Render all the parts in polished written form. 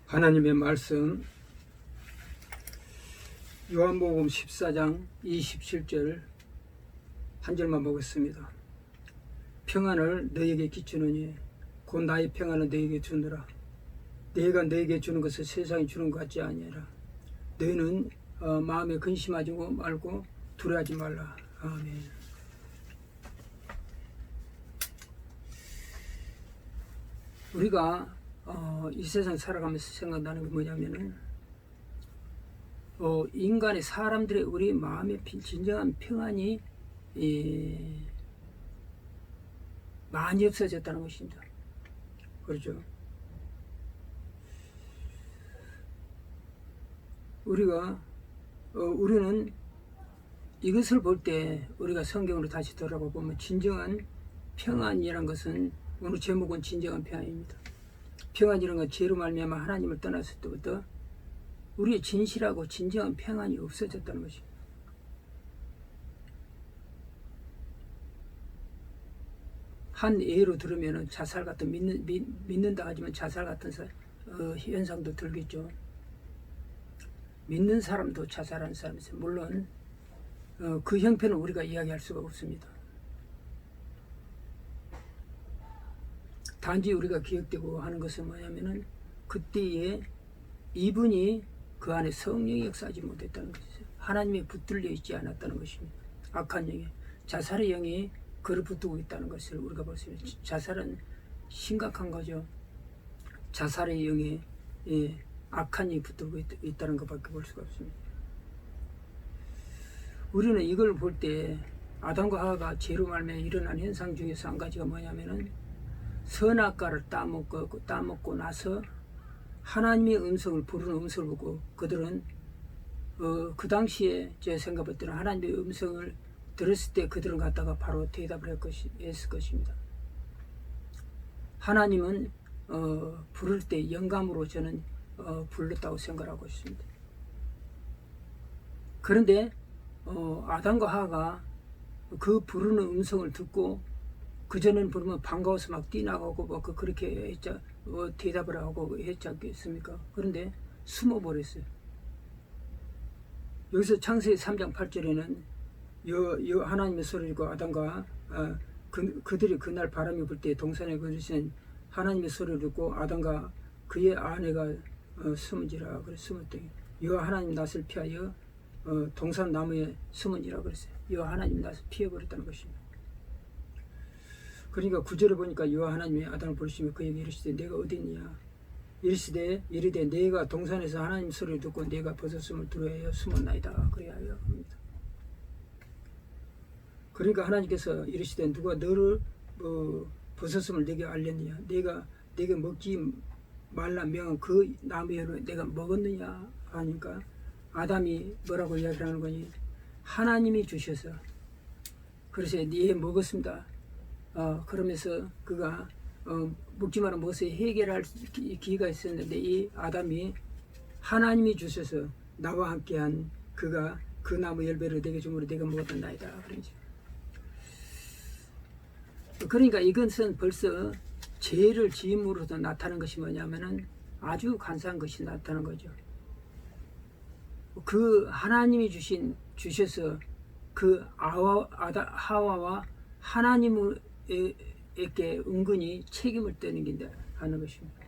하나님의 말씀 요한복음 14장 27절 한 절만 보겠습니다. 평안을 너에게 끼치느니 곧 나의 평안을 너에게 주느라. 내가 너에게 주는 것을 세상이 주는 것 같지 아니하라. 너희는 마음에 근심하지 말고 두려워하지 말라. 아멘. 우리가 이 세상 살아가면서 생각나는 게 뭐냐면은 인간의 사람들의 우리 마음의 진정한 평안이 많이 없어졌다는 것입니다. 그렇죠? 우리는 이것을 볼 때 우리가 성경으로 다시 돌아보면 진정한 평안이란 것은 오늘 제목은 진정한 평안입니다. 평안이라는 건 죄로 말미암아 하나님을 떠났을 때부터 우리의 진실하고 진정한 평안이 없어졌다는 것입니다. 한 예로 들으면 자살 같은 믿는다 하지만 자살 같은 현상도 들겠죠. 믿는 사람도 자살하는 사람이 있어요. 물론 그 형편은 우리가 이야기할 수가 없습니다. 단지 우리가 기억되고 하는 것은 뭐냐면은 그때에 이분이 그 안에 성령이 역사하지 못했다는 것이죠. 하나님이 붙들려 있지 않았다는 것입니다. 악한 영이, 자살의 영이 그를 붙들고 있다는 것을 우리가 볼 수 있습니다. 자살은 심각한 거죠. 자살의 영이 악한 영이 붙들고 있다는 것밖에 볼 수가 없습니다. 우리는 이걸 볼 때 아담과 하와가 죄로 말미암아 일어난 현상 중에서 한 가지가 뭐냐면은 선악과를 따먹고 나서 하나님의 음성을 부르는 음성을 보고 그들은 그 당시에 제 생각할 때는 하나님의 음성을 들었을 때 그들은 갖다가 바로 대답을 했을 것입니다. 하나님은 부를 때 영감으로 저는 불렀다고 생각하고 있습니다. 그런데 아담과 하와가 그 부르는 음성을 듣고 그전에는 부르면 반가워서 막 뛰나가고 그렇게 대답을 하고 했지 않겠습니까? 그런데 숨어버렸어요. 여기서 창세기 3장 8절에는 하나님의 소리를 듣고 아담과 그들이 그날 바람이 불 때 동산에 거주신 하나님의 소리를 듣고 아담과 그의 아내가 숨은지라 그래 숨었더니 여호와 하나님 낯을 피하여 동산 나무에 숨은지라 그랬어요. 여호와 하나님 낯을 피해버렸다는 것입니다. 그러니까 9절에 보니까 여호와 하나님이 아담을 부르시며 그에게 이르시되 내가 어디 있느냐 이르되 내가 동산에서 하나님 소리를 듣고 내가 벗었음을 두려워하여 숨었나이다 그래야 합니다. 그러니까 하나님께서 이르시되 누가 너를 벗었음을 내게 알렸느냐 내가 먹지 말라 명한 그 나무에 내가 먹었느냐 하니까 아담이 뭐라고 이야기를 하는 거니 하나님이 주셔서 그래서 네 먹었습니다. 그러면서 그가 먹지 말아 무엇을 해결할 기회가 있었는데 이 아담이 하나님이 주셔서 나와 함께한 그가 그 나무 열매를 내게 주므로 내가 먹었던 나이다. 그러니까 이것은 벌써 죄를 지음으로도 나타나는 것이 뭐냐면은 아주 간사한 것이 나타나는 거죠. 그 하나님이 주셔서 그 하와와 하나님에게 은근히 책임을 떠넘긴다 하는 것입니다.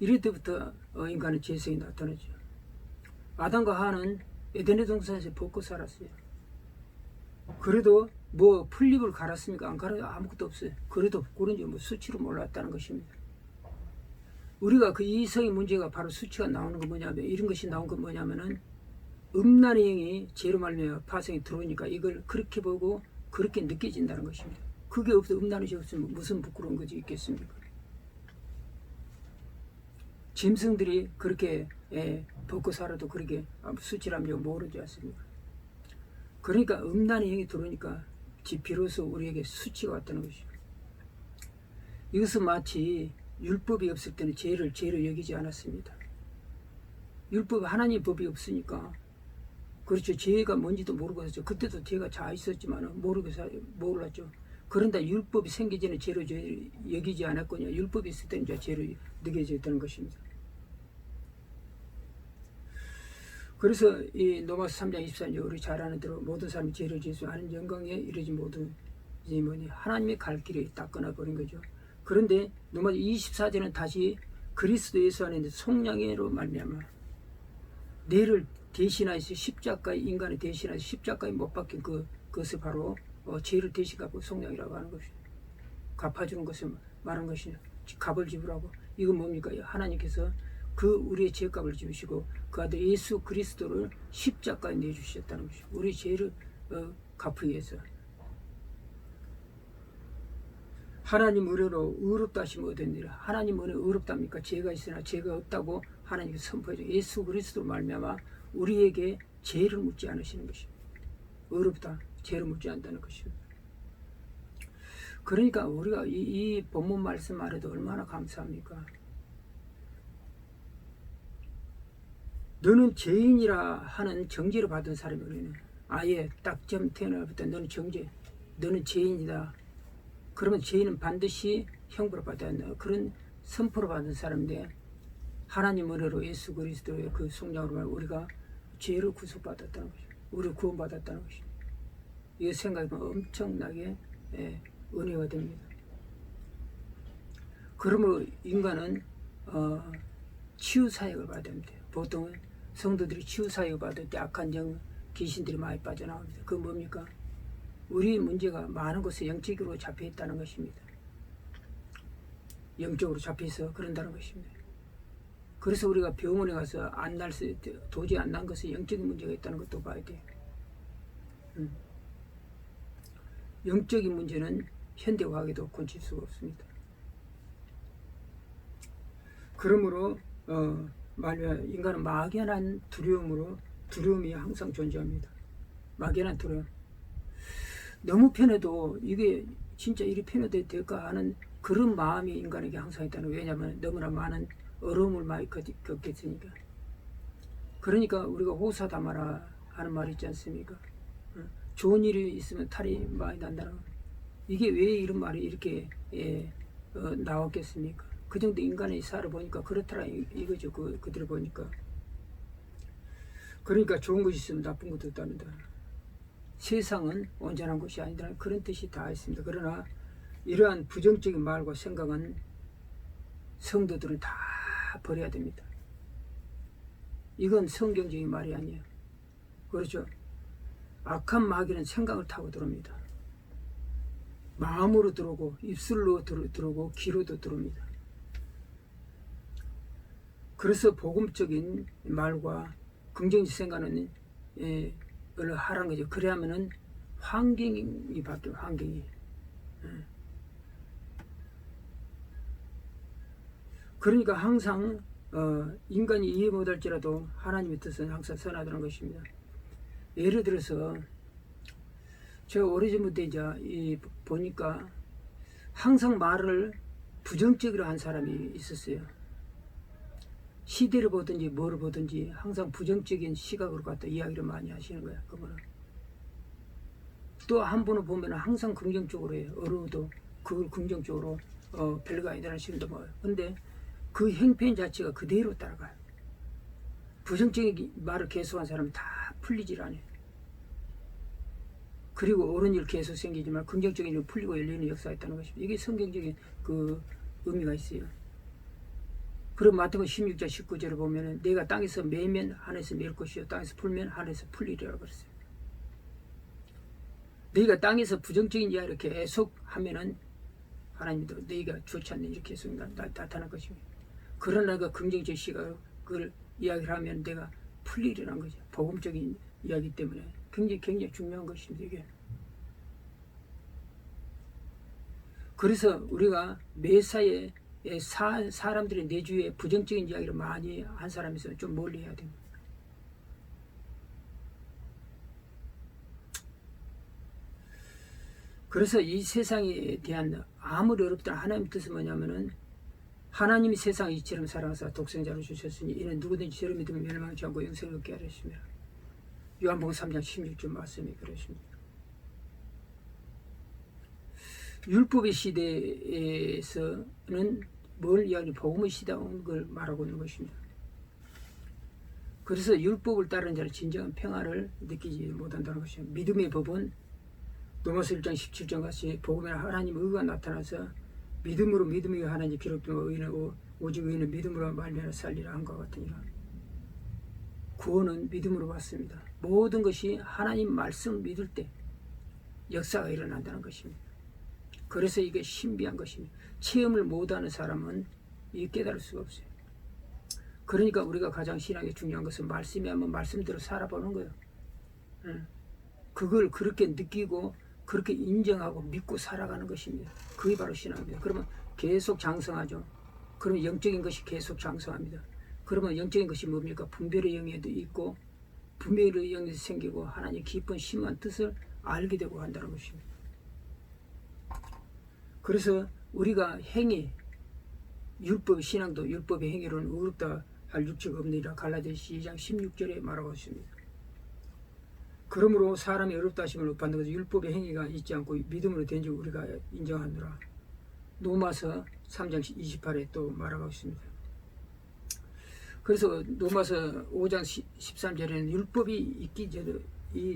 이럴 때부터 인간의 죄성이 나타나죠. 아담과 하와는 에덴의 동산에서 벗고 살았어요. 그래도 뭐 풀잎을 갈았습니까? 안 갈아요? 아무것도 없어요. 그래도 그런지 수치로 몰랐다는 것입니다. 우리가 그 이성의 문제가 바로 수치가 나오는 건 뭐냐면 이런 것이 나온 건 뭐냐면은 음란의 영이 죄로 말미암아 파생이 들어오니까 이걸 그렇게 보고 그렇게 느껴진다는 것입니다. 그게 음란이 없으면 무슨 부끄러운 것이 있겠습니까? 짐승들이 그렇게 벗고 살아도 그렇게 수치라면 모르지 않습니까? 그러니까 음란의 영이 들어오니까 비로소 우리에게 수치가 왔다는 것이죠. 이것은 마치 율법이 없을 때는 죄를 여기지 않았습니다. 하나님의 법이 없으니까 그렇죠. 죄가 뭔지도 모르고 했죠. 그때도 죄가 다 있었지만 몰랐죠. 그런데 율법이 생기기 전에 죄로 여기지 않았거냐. 율법이 있을 때는 죄로 느껴졌다는 것입니다. 그래서 이 로마서 3장 24절 우리 잘 아는 대로 모든 사람이 죄를 지을 수 아는 영광에 이르지 못하니 뭐니 하나님의 갈 길이 딱 끊어버린 거죠. 그런데 로마서 24절은 다시 그리스도 예수 안에 속량으로 말미암아 내를 대신하여서 십자가의 인간을 대신하여서 십자가에 못 박힌 그것을 바로 죄를 대신 갚고 속량이라고 하는 것이죠. 갚아주는 것을 말하는 것이죠. 값을 지불하고 이건 뭡니까? 하나님께서 그 우리의 죄값을 지으시고 그 아들 예수 그리스도를 십자가에 내주셨다는 것이죠. 우리 죄를 갚기 위해서. 하나님 은혜로 의롭다 하시면 얻으니라. 하나님 은혜 의롭답니까? 죄가 있으나 죄가 없다고 하나님께서 선포해줘. 예수 그리스도 말미암아 우리에게 죄를 묻지 않으시는 것입니다. 의롭다, 죄를 묻지 않는다는 것입니다. 그러니까 우리가 이 본문 말씀 아래도 얼마나 감사합니까? 너는 죄인이라 하는 정죄를 받은 사람이 우리는 아예 딱점 태어날부터 너는 죄인이다. 그러면 죄인은 반드시 형벌을 받아야 한다. 그런 선포를 받은 사람인데 하나님 은혜로 예수 그리스도의 그 속량으로 우리가 죄를 구속받았다는 것이죠. 우리를 구원받았다는 것이죠. 이 생각하면 엄청나게 은혜가 됩니다. 그러므로 인간은 치유사역을 받아야 됩니다. 보통은 성도들이 치유사역을 받을 때 악한 귀신들이 많이 빠져나옵니다. 그건 뭡니까? 우리 문제가 많은 곳에 영적으로 잡혀있다는 것입니다. 영적으로 잡혀서 그런다는 것입니다. 그래서 우리가 병원에 가서 도저히 안 난 것은 영적인 문제가 있다는 것도 봐야 돼요. 영적인 문제는 현대과학에도 고칠 수가 없습니다. 그러므로 인간은 막연한 두려움이 항상 존재합니다. 막연한 두려움. 너무 편해도 이게 진짜 이리 편해도 될까 하는 그런 마음이 인간에게 항상 있다는 거예요. 왜냐하면 너무나 많은 어려움을 많이 겪겠으니까. 그러니까 우리가 호사다마라 하는 말이 있지 않습니까? 좋은 일이 있으면 탈이 많이 난다는 거. 이게 왜 이런 말이 이렇게 나왔겠습니까? 그 정도 인간의 사를 보니까 그렇더라 이거죠. 그들을 보니까. 그러니까 좋은 것이 있으면 나쁜 것도 있답니다. 세상은 온전한 것이 아니라 그런 뜻이 다 있습니다. 그러나 이러한 부정적인 말과 생각은 성도들은 다 버려야 됩니다. 이건 성경적인 말이 아니에요. 그렇죠? 악한 마귀는 생각을 타고 들어옵니다. 마음으로 들어오고 입술로 들어오고 귀로도 들어옵니다. 그래서 복음적인 말과 긍정적 생각은 하라는 거죠. 그래야면은 환경이 바뀌어요. 환경이. 그러니까 항상 인간이 이해 못할지라도 하나님의 뜻은 항상 선하다는 것입니다. 예를 들어서 제가 오래전부터 이제 보니까 항상 말을 부정적으로 한 사람이 있었어요. 시대를 보든지 뭐를 보든지 항상 부정적인 시각으로 갖다 이야기를 많이 하시는 거야. 그거는. 또 한 분을 보면 항상 긍정적으로 해요. 어려워도 그걸 긍정적으로 별거 아니라는 식으로 넘어가요. 근데 그 행편 자체가 그대로 따라가요. 부정적인 말을 계속한 사람은 다 풀리질 않아요. 그리고 옳은 일 계속 생기지만 긍정적인 일 풀리고 열리는 역사가 있다는 것입니다. 이게 성경적인 그 의미가 있어요. 그럼 마태복음 16장 19절을 보면은 내가 땅에서 매면 하늘에서 맬 것이요 땅에서 풀면 하늘에서 풀리리라고 그랬어요. 너희가 땅에서 부정적인 이야기를 계속 하면은 하나님도 너희가 좋지 않는 이렇게 계속 나타날 것입니다. 그러나 그 긍정적 시각을 그걸 이야기를 하면 내가 풀리리라는 거죠. 복음적인 이야기 때문에 굉장히 중요한 것입니다. 이게. 그래서 우리가 매사에 사람들이 내 주위에 부정적인 이야기를 많이 한 사람이 있으면 좀 멀리 해야 됩니다. 그래서 이 세상에 대한 아무리 어렵다 하나님의 뜻은 뭐냐면은 하나님이 세상 이처럼 사랑하사 독생자를 주셨으니 이는 누구든지 저를 믿으면 멸망치 않고 영생을 얻게 하셨으며 요한복음 3장 16절 말씀이 그러십니다. 율법의 시대에서는 뭘 이야기 복음의 시대인 걸 말하고 있는 것입니다. 그래서 율법을 따르는 자는 진정한 평안을 느끼지 못한다는 것이죠. 믿음의 법은 로마서 1장 17절 같이 복음에 하나님의 의가 나타나서 믿음으로 믿음이 하나님 기록되고 의인은 오직 의인은 믿음으로 말미암아 살리라 한 것 같으니라. 구원은 믿음으로 받습니다. 모든 것이 하나님 말씀 믿을 때 역사가 일어난다는 것입니다. 그래서 이게 신비한 것입니다. 체험을 못하는 사람은 이게 깨달을 수가 없어요. 그러니까 우리가 가장 신앙에 중요한 것은 말씀이 하면 말씀대로 살아보는 거예요. 그걸 그렇게 느끼고 그렇게 인정하고 믿고 살아가는 것입니다. 그게 바로 신앙입니다. 그러면 계속 장성하죠. 그러면 영적인 것이 계속 장성합니다. 그러면 영적인 것이 뭡니까? 분별의 영에도 있고 분별의 영이 생기고 하나님 깊은 심한 뜻을 알게 되고 한다는 것입니다. 그래서 우리가 행위, 율법 신앙도 율법의 행위로는 의롭다 할 육체가 없느니라 갈라디아서 2장 16절에 말하고 있습니다. 그러므로 사람이 의롭다 하심을 받는 것은 율법의 행위가 있지 않고 믿음으로 된 줄 우리가 인정하노라. 로마서 3장 28에 또 말하고 있습니다. 그래서 로마서 5장 13절에는 율법이 있기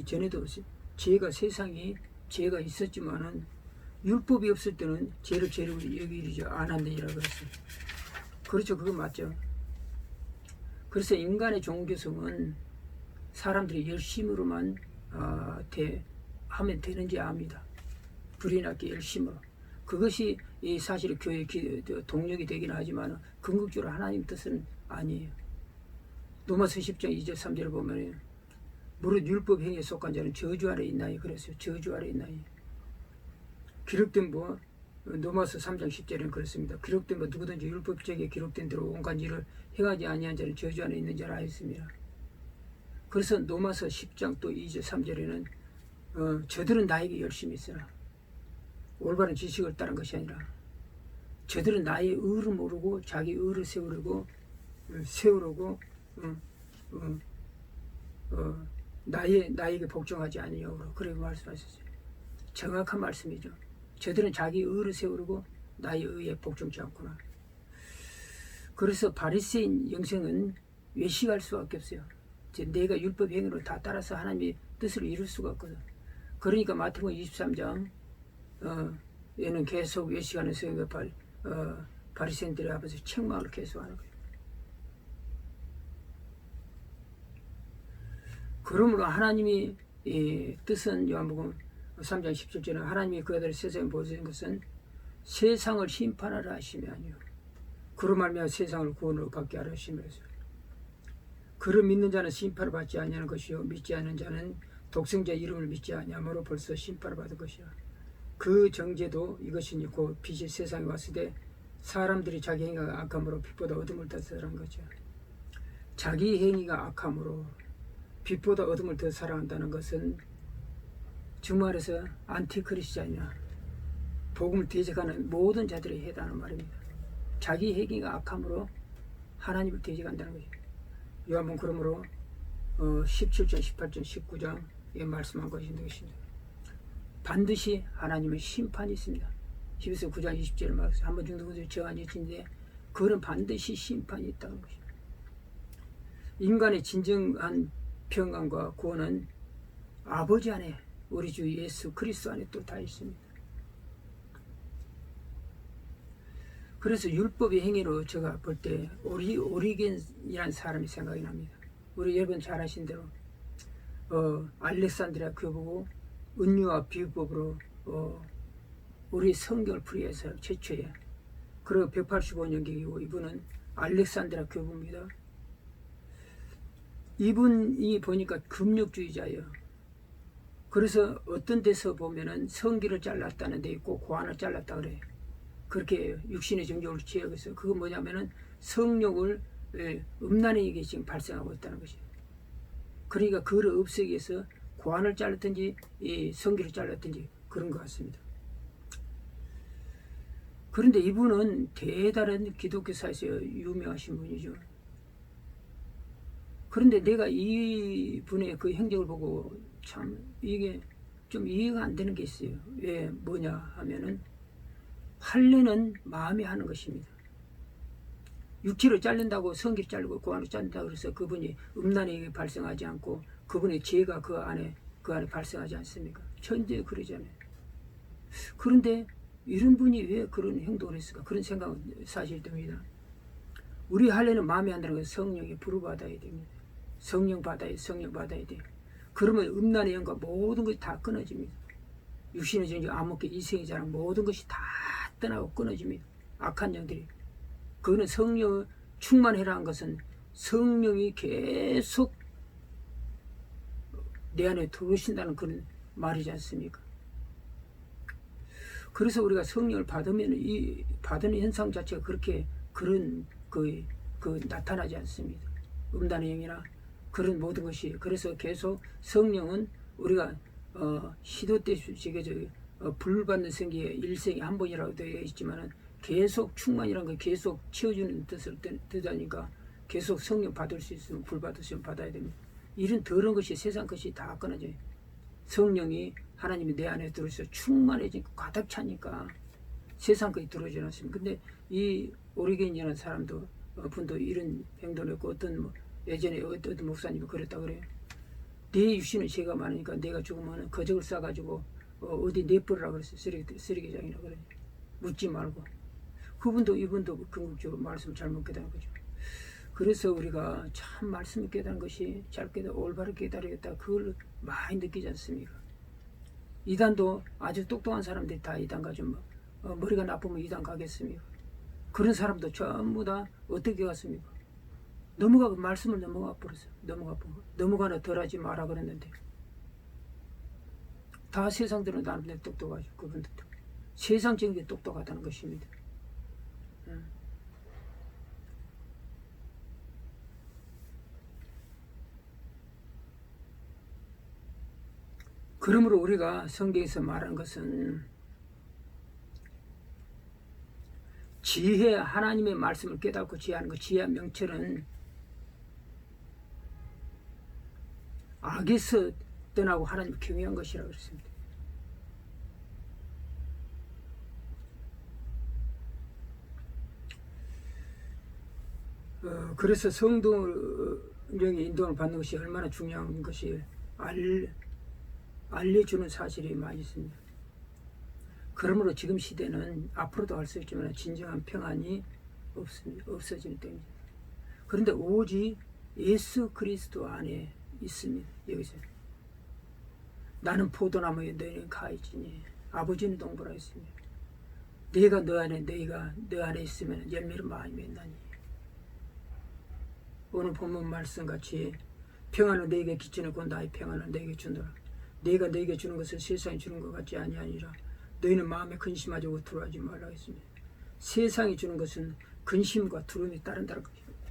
전에도 죄가 세상에 죄가 있었지만은 율법이 없을 때는 죄를 죄로 여기지 않았느니라 그랬어요. 그렇죠. 그건 맞죠. 그래서 인간의 종교성은 사람들이 열심으로만 하면 되는지 압니다. 불이 나게 열심으로. 그것이 사실 교회의 동력이 되긴 하지만 궁극적으로 하나님 뜻은 아니에요. 로마서 10장 2절 3절을 보면 무릇 율법 행위에 속한 자는 저주 아래 있나요? 그랬어요. 저주 아래 있나요? 기록된 로마서 3장 10절에는 그렇습니다. 기록된 누구든지 율법책에 기록된 대로 온갖 일을 행하지 아니한 자는 저주 안에 있는 자라 하였습니다. 그래서 로마서 10장 또 2절 3절에는 저들은 나에게 열심히 있으나 올바른 지식을 따른 것이 아니라 저들은 나의 의를 모르고 자기 의를 세우려고 나에게 복종하지 아니하고 그렇게 말씀하셨어요. 정확한 말씀이죠. 저들은 자기 의를 세우려고 나의 의에 복종치 않구나. 그래서 바리새인 영생은 외식할 수밖에 없어요. 내가 율법 행위를 다 따라서 하나님의 뜻을 이룰 수가 없거든. 그러니까 마태복음 23장 얘는 계속 외식하는 성경과 바리새인들의 앞에서 책망을 계속하는 거예요. 그러므로 하나님이 뜻은 요한복음 3장 17절에 하나님이 그 아들을 세상에 보내신 것은 세상을 심판하라 하심이 아니요 그로 말미암아 세상을 구원으로 받게 하라 하심이라서 그를 믿는 자는 심판을 받지 아니하는 것이요 믿지 않는 자는 독생자 이름을 믿지 아니하므로 벌써 심판을 받을 것이야. 그 정죄도 이것이니 곧 빛이 세상에 왔을 때 사람들이 자기 행위가 악함으로 빛보다 어둠을 더 사랑한 거죠. 자기 행위가 악함으로 빛보다 어둠을 더 사랑한다는 것은 정말해서 안티크리스찬이나 복음을 대적하는 모든 자들에 해당하는 말입니다. 자기 행위가 악함으로 하나님을 대적한다는 거죠. 요한복음 그러므로 17장, 18장, 19장에 말씀한 것입니다. 반드시 하나님의 심판이 있습니다. 히브리서 9장 20절에 말해서 한번 죽는 것을 정하니 있는데 그는 반드시 심판이 있다는 것입니다. 인간의 진정한 평안과 구원은 아버지 안에 우리 주 예수 그리스도 안에 또 다 있습니다. 그래서 율법의 행위로 제가 볼 때 오리겐이라는 사람이 생각이 납니다. 우리 여러분 잘 아신 대로 알렉산드리아 교보고 은유와 비유법으로 우리 성경을 풀이해서 최초에 그리고 185년경이고 이분은 알렉산드리아 교보입니다. 이분이 보니까 금욕주의자예요. 그래서 어떤 데서 보면은 성기를 잘랐다는 데 있고 고안을 잘랐다 그래요. 그렇게 육신의 정욕을 취하겠어요. 그건 뭐냐면은 성욕을 음란의 얘기 지금 발생하고 있다는 것이에요. 그러니까 그를 없애기 위해서 고안을 잘랐든지 성기를 잘랐든지 그런 것 같습니다. 그런데 이분은 대단한 기독교사에서 유명하신 분이죠. 그런데 내가 이분의 그 행적을 보고 참 이게 좀 이해가 안 되는 게 있어요. 왜 뭐냐 하면은 할례는 마음이 하는 것입니다. 육체로 자른다고 성기를 자르고 그 안에 자른다고 그래서 그분이 음란이 발생하지 않고 그분의 죄가 그 안에 발생하지 않습니까? 천재 그러잖아요. 그런데 이런 분이 왜 그런 행동을 했을까? 그런 생각은 사실 듭니다. 우리 할례는 마음에 안 드는 건 성령이 부르받아야 됩니다. 성령 받아야 돼. 그러면 음란의 영과 모든 것이 다 끊어집니다. 육신의 정욕, 암흑기, 이생의 자랑 모든 것이 다 떠나고 끊어집니다. 악한 영들이. 그거는 성령 충만해라는 것은 성령이 계속 내 안에 들어오신다는 그런 말이지 않습니까? 그래서 우리가 성령을 받으면 이 받는 현상 자체가 그렇게 그런 그 나타나지 않습니다. 음란의 영이나 그런 모든 것이. 그래서 계속 성령은 우리가 시도 때 불 받는 생기에 일생에 한 번이라고 되어 있지만은 계속 충만이라는 거 계속 채워주는 뜻하니까 계속 성령 받을 수 있으면 불 받으시면 받아야 됩니다. 이런 더러운 것이 세상 것이 다 끊어져요. 성령이 하나님이 내 안에 들어서 충만해지고 가득 차니까 세상 것이 들어오지 않습니다. 근데 이 오리겐이라는 사람도 분도 이런 행동을 했고 예전에 어떤 목사님이 그랬다 그래요. 내 육신은 죄가 많으니까 내가 죽으면 거적을 싸가지고 어디 내버리라 그랬어요. 쓰레기장이라 그래. 묻지 말고. 그분도 이분도 궁극적으로 말씀을 잘못 깨달은 거죠. 그래서 우리가 참 말씀을 깨달은 것이 잘 올바르게 깨달으겠다. 그걸 많이 느끼지 않습니까? 이단도 아주 똑똑한 사람들이 다 이단 가죠. 머리가 나쁘면 이단 가겠습니까? 그런 사람도 전부 다 어떻게 갔습니까? 말씀을 넘어가 버렸어요. 넘어가나 덜하지 마라 그랬는데 다 세상들은 나름대로 똑똑하죠. 그분들도 세상적인 게 똑똑하다는 것입니다. 그러므로 우리가 성경에서 말한 것은 지혜, 하나님의 말씀을 깨닫고 지혜하는 것, 지혜의 명철은 악에서 떠나고 하나님을 경외한 것이라고 그랬습니다. 그래서 성령의 인도를 받는 것이 얼마나 중요한 것이 알려주는 사실이 많이 있습니다. 그러므로 지금 시대는 앞으로도 할 수 있지만 진정한 평안이 없어지는 때입니다. 그런데 오직 예수 그리스도 안에 있습니다. 여기서 나는 포도나무에 너희는 가있지니 아버지는 동부라 했습니다. 내가 너 안에 있으면 열매를 많이 맺나니. 오늘 본문 말씀 같이 평안을 너에게 끼치놓고 나의 평안을 너에게 주노라. 내가 너에게 주는 것을 세상이 주는 것 같지 아니하니라. 너희는 마음에 근심하지 두려워하지 말라 했습니다. 세상이 주는 것은 근심과 두려움이 따른다는 것입니다.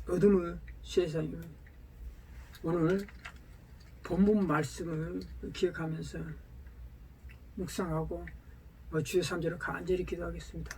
어둠의 세상입니다. 오늘 본문 말씀을 기억하면서 묵상하고 주의 3절을 간절히 기도하겠습니다.